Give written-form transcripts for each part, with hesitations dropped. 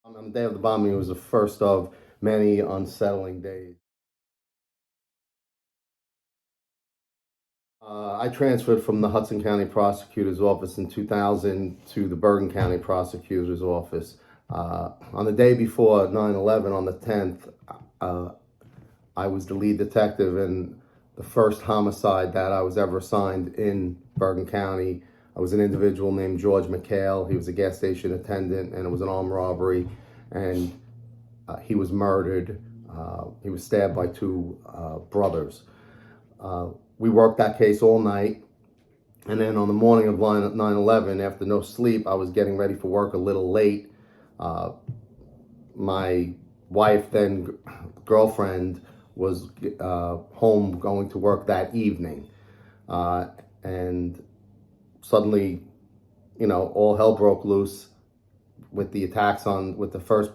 On the day of the bombing, it was the first of many unsettling days. I transferred from the Hudson County Prosecutor's Office in 2000 to the Bergen County Prosecutor's Office. On the day before 9/11, on the 10th, I was the lead detective in the first homicide that I was ever assigned in Bergen County. I was an individual named George McHale. He was a gas station attendant, and it was an armed robbery, and he was murdered. He was stabbed by two brothers. We worked that case all night, and then on the morning of 9/11, after no sleep, I was getting ready for work a little late. My wife, then girlfriend, was home going to work that evening, and suddenly, all hell broke loose with the attacks with the first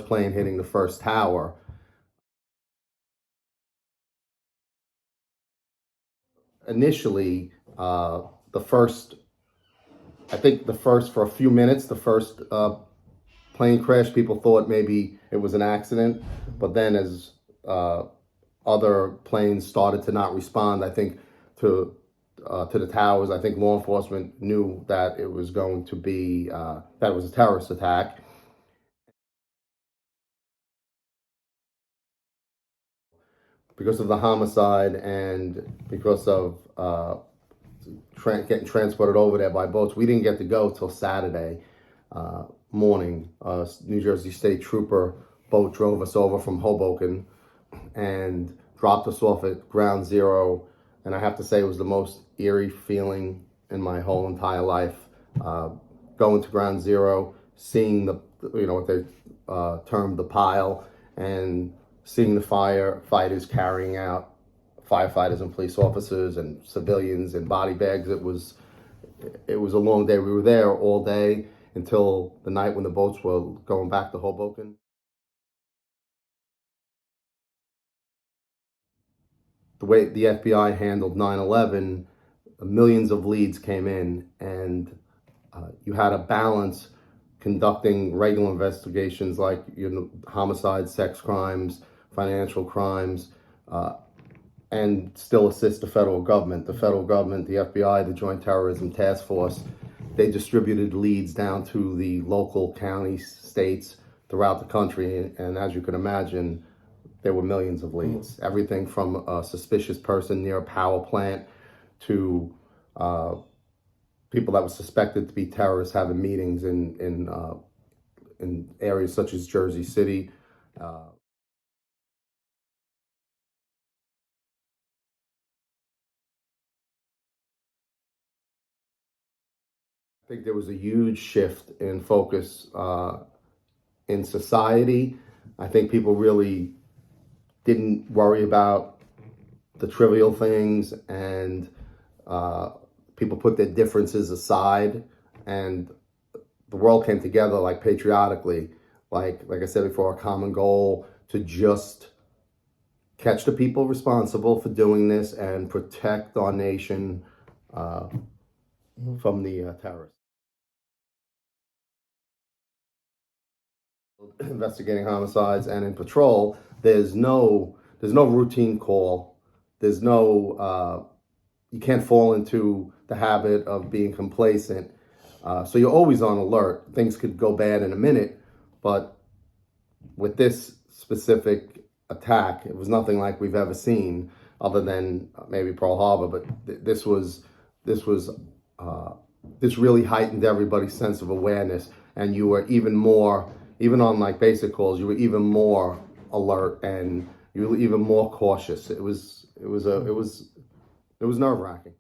plane hitting the first tower. Initially, for a few minutes, the first plane crash, people thought maybe it was an accident. But then as other planes started to not respond, I think, to the towers, I think law enforcement knew that it was going to be, that it was a terrorist attack. Because of the homicide and because of getting transported over there by boats, we didn't get to go till Saturday morning. New Jersey State Trooper boat drove us over from Hoboken and dropped us off at Ground Zero. And I have to say, it was the most eerie feeling in my whole entire life. Going to Ground Zero, seeing what they termed the pile, and seeing the firefighters carrying out firefighters and police officers and civilians in body bags. It was a long day. We were there all day until the night when the boats were going back to Hoboken. The way the FBI handled 9/11, millions of leads came in, and you had a balance conducting regular investigations like homicides, sex crimes, financial crimes, and still assist the federal government. The federal government, the FBI, the Joint Terrorism Task Force, they distributed leads down to the local counties, states throughout the country. And as you can imagine, there were millions of leads. Everything from a suspicious person near a power plant to people that were suspected to be terrorists having meetings in areas such as Jersey City. I think there was a huge shift in focus in society. I think people really didn't worry about the trivial things, and people put their differences aside, and the world came together like patriotically, like I said before, a common goal to just catch the people responsible for doing this and protect our nation from the terrorists. Investigating homicides and in patrol, there's no routine call. There's no you can't fall into the habit of being complacent. So you're always on alert. Things could go bad in a minute, but with this specific attack, it was nothing like we've ever seen, other than maybe Pearl Harbor. But this really heightened everybody's sense of awareness, and you were even on like basic calls, you were even more alert and you were even more cautious. It was nerve-wracking.